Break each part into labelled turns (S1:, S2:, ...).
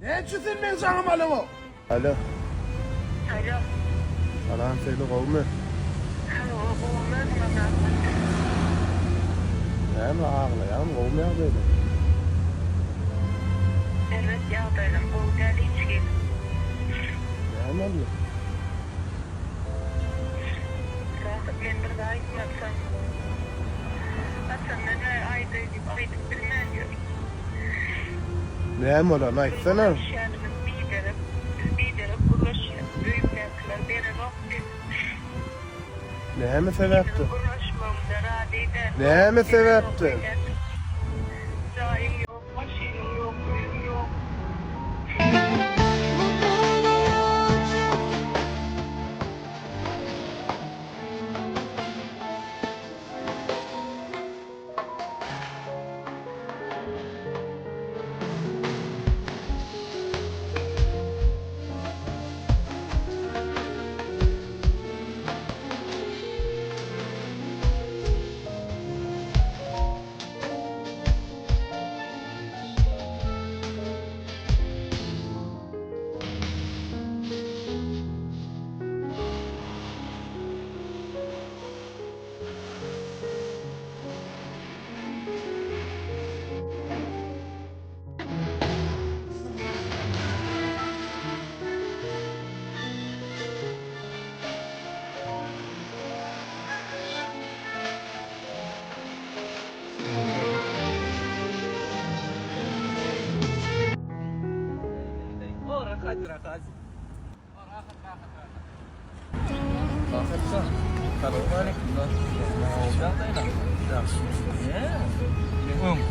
S1: Ne çüsün ben sana alo? Alo.
S2: Alo.
S1: Salam söyle kovmi. Hem ağlayan kovmi ağlaydı.
S3: Evet yağdaydım. Bu deli hiç geldi.
S1: Ne oldu?
S3: Rahat ben bir daha gitmezsem. Aslında ne ayda bilmem yok.
S1: Ne oldu? Aytsana.
S3: Şehrimiz bir derip uğraşıyor. Büyükler beni noktu.
S1: Ne mi sebepti?
S3: Uğraşmamda radiyden.
S1: Ne mi sebepti?
S3: Daim yok, maşinim yok, ürün yok.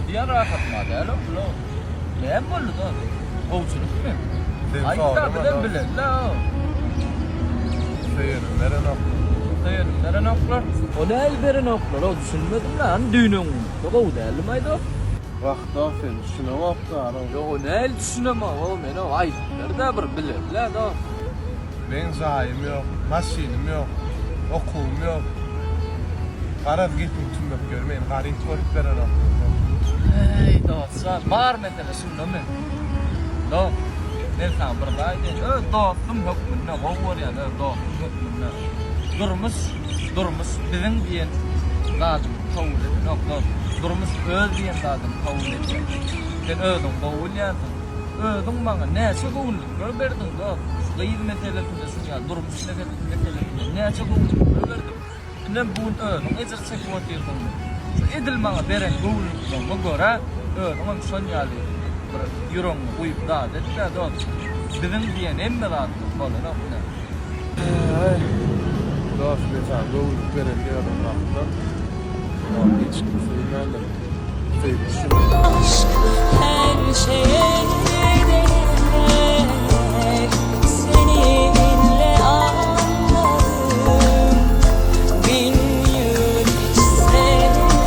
S4: Diğer rahatmadı öyle mi? Ne oldu da? Ovçuluk mu? Ay da bile la.
S1: Seyirlere
S4: Neren oklar? O da elberen oklar. O düşünmedim lan düğünün. Yok o da elmaydı.
S1: Vaqt ofin şuna vaqt ara.
S4: Yok o ne el düşünemem. O meni ay nerede bir bilir la da.
S1: Ben zayım yok, masinim yok, okulum yok. Qarab gittim tümlep görmeyin, qarayt ko'rib beraram.
S4: Hey dostlar, bar meselesi mi? Do. Ne sen buradaydı? Dostum hükmünde var ya da dostum hükmünde. Durmuş bizim diyen lazım kabul edin. Yok durmuş öz diyen lazım kabul edin. Sen özün kabul edin. Özün bana ne çabuk verdin do. Gıyır meselesinde ya durmuş meselesinde ne çabuk verdin. Ne bu özün ezir çekip oturduğun. Edil bana beren kabul göre özün son yali. Bir yürün uyup da dedi de do. Bizim diyen emme lazım kabul edin.
S1: Dost mesela doğru veriliyorum vaqtda. Ama hiç kimse inanmıyor. Sevgisi
S5: Aşk her şeye değer. Seninle anladım. 1000 yıl ise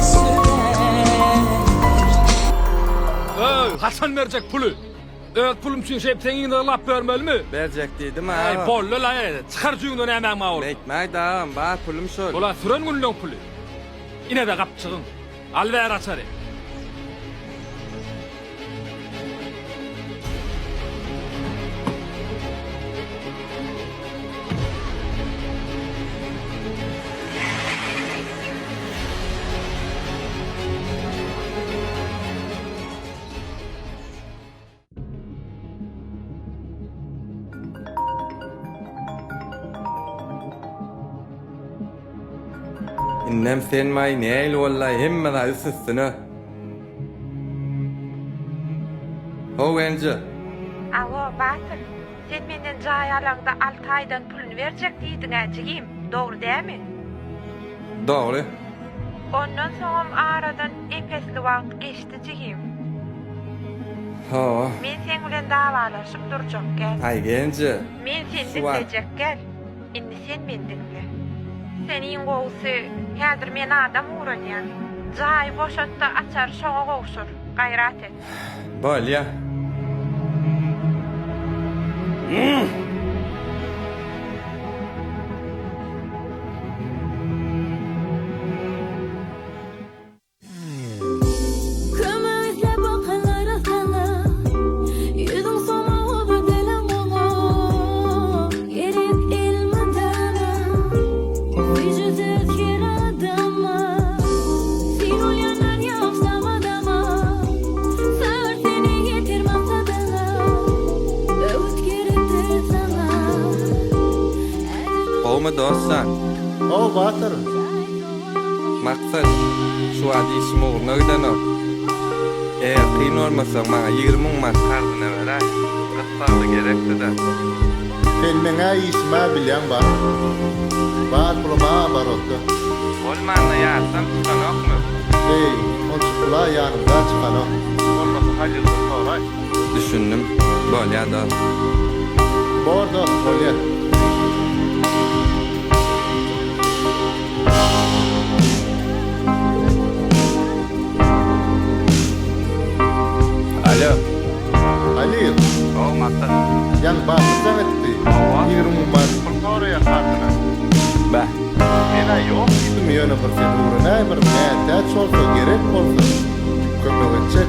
S5: sürer.
S6: Hasan verecek pulu. Pulum için şey senin de laf vermeli mi?
S7: Verecek dedim ha.
S6: Ay bollu la çıkar suyundan hemen ma ol.
S7: Ekmek dağım var pulum şöyle.
S6: Ola süren günlüğün pulu. Yine de kapçığın. Al ver açarı.
S7: İnnem sen may neyl vallahi himme da üstüne. Ho ence.
S3: Alo Batır, sen menden cay alanda 6 aydan pulunu verecek diydin acıgim. Doğru değil mi?
S7: Doğru.
S3: Ondan sonra aradan epesli vaqt geçti cigim.
S7: Ha.
S3: Men sen bilen davalaşıp duracak gel.
S7: Ay gence.
S3: Men sen
S7: Şu var.
S3: dinleyecek gel. Indi sen men dinle. Senin qoğusu, häzir men adam uğrayan. Cay boşattı açar şoğa qoğuşur. Gayrat et.
S7: Bol ya.
S5: Kömürle bakanlar atana. Yüzün sona
S7: Gowmy dostsan?
S2: O Batyr.
S7: Maksat şu adi işimi uğruna gidenok. Eğer kıyın olmasan bana 20.000 mat kardına veray. Kıtlarlı gerekti de.
S2: Sen meňe işime bilýän bar. Bar puluma bar oldu.
S7: Olmanla yatsam tutanok mu?
S2: Ey, on çıkla yanımda çıkanok.
S1: Olmasa hacıldır soray.
S7: Düşündüm. Bolya da.
S2: Bordo, bolýar.
S7: Alo.
S2: Ali,
S7: O maksat.
S2: yan basıp etti. 20 bar pul oraya kardına.
S7: Bah.
S2: Ena yok idim ýöne bir sen uğruna bir näte çolsa gerek bolsa. Köpegçe.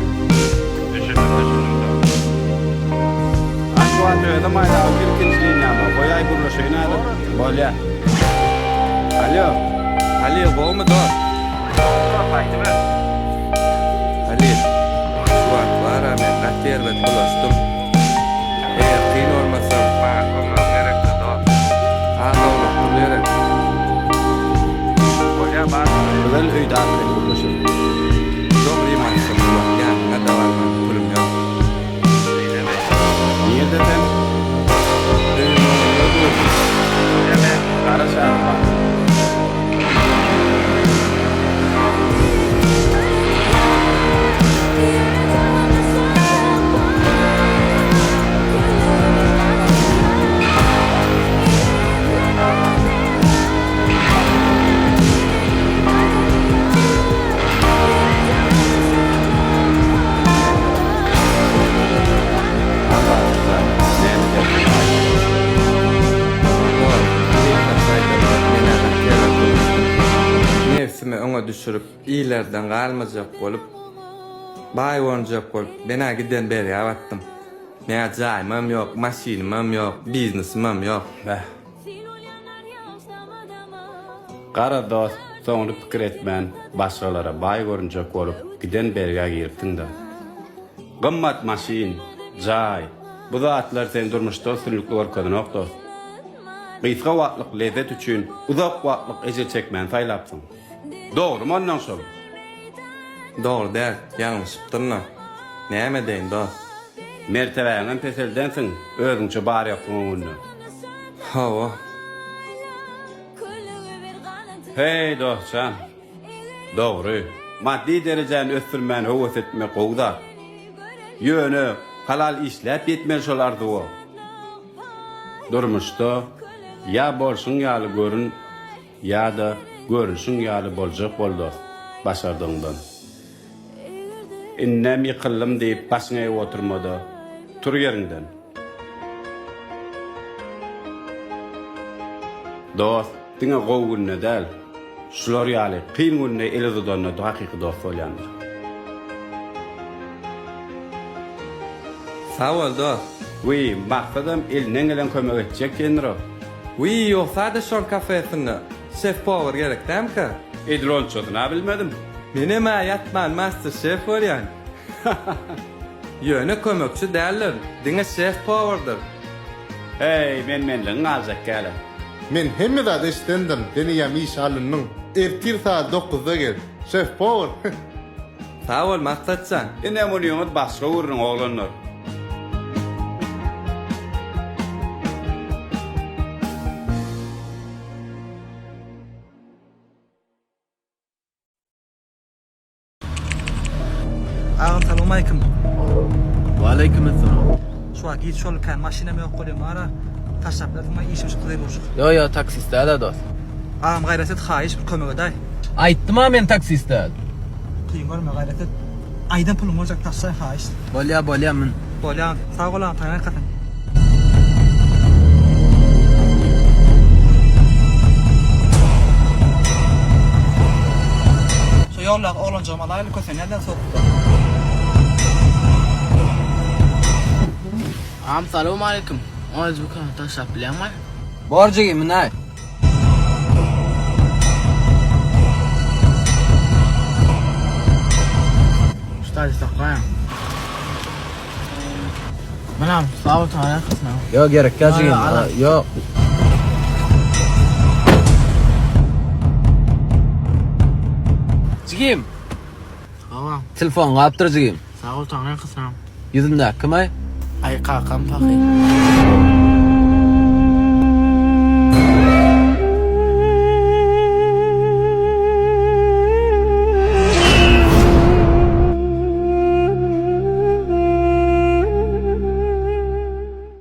S8: Akşam öyle mayda bir kinçliğin yanı. Boyay burlaşayın adı. Bolya. Alo.
S7: Ali gowmy da? Ali. Suat var men gatyer ve bulaşdım. Eğer kıyın olmasam bana koymam gerekti da. Ağzımda duruyerek. Bolya var.
S8: Özel öýde adı burlaşayın.
S7: Doğru imansın Suat. Yani da var mı? Pulum yok.
S8: Niýede sen? Kara şahı var.
S7: Nefsimi öňe düşürüp, iýlerden galmajak bolup, baý oranjak bolup, bena giden beri awattym. Meňe jaýmam ýok, maşinam ýok, biznesimam ýok.
S8: Bäh. Kara dost, soňra pikir etmän, başgalara baý görünjek bolup, giden berge girdiň da. Gymmat maşin, jaý. Bu zatlar sen durmuşda sürlükli görkezin dost. Gysga wagtlyk lezzet üçin uzak wagtlyk ejel çekmän saýlapsyň. Dogrymy ondan soň?
S7: Doğru der, ýalňyşypdyrna. Näme deýin da?
S8: Mertebeňden peseldensiň, özüňçe bar ýapdyň oňundan.
S7: Hawa.
S8: Hey dostcan. Dogry. Maddi derejäni ösdürmän höwes etmek gowda. Ýöne halal işläp ýetmeli şol arzuwy. Durmuşda ya bolşun ýaly görün, ya da görüşün ýaly boljak boldy başardyňdan. Innem ýykylym diýip başyňa oturmady. Tur ýerinden. Dost, diňe gowgunna däl. Şular ýaly kyn günne elizodonna hakyky dost bolýandyr.
S7: Sağ ol da.
S8: Wy, maksadym elinden gelen kömek etjek kenro.
S7: Wi, ýoksa da şol kafesinde şef power gerek dämkä?
S8: Edron çotuna bilmedim.
S7: Menime ýatman master şef bolýan. Ýöne kömekçi däller, diňe şef powerdyr.
S8: Hey, menliň azak gäle.
S2: Men hemme da istendim. Deniyem iş alınның. Ertir saat 9'da gel. Chef Power.
S7: Sağ ol maksatsan.
S8: Ine mulyumut başga urun oglanlar.
S9: Ağam salam aleyküm.
S8: Wa aleykümselam.
S9: Şu an git şol kan maşinam yok qolyam ara. Taşlaplatma işimiz qılay bolşuk.
S10: Yo taksiste da dost.
S9: Ağam gayretet xahiş bir kömek eday.
S10: Aytdym men taksiste.
S9: Qiyin görme gayretet. Aydan pulum olacak taşsay xahiş.
S10: Bolya men.
S9: Bolya sağ ol ağam taýan qatan. Şu yolla oğlan jamalayly kösen nereden soktu?
S10: Am salam aleyküm. Oz bu kan taşap bilenmi? Borjigi minay. Ustaz taqayam. Manam sağ ol taýan qysna. Yo gerek, gajigi. Yo. Jigim.
S9: Tamam.
S10: Telefon kaptır jigim.
S9: Sağ ol tanrı kızım.
S10: Yüzünde kim ay?
S9: Ay kakam fakir.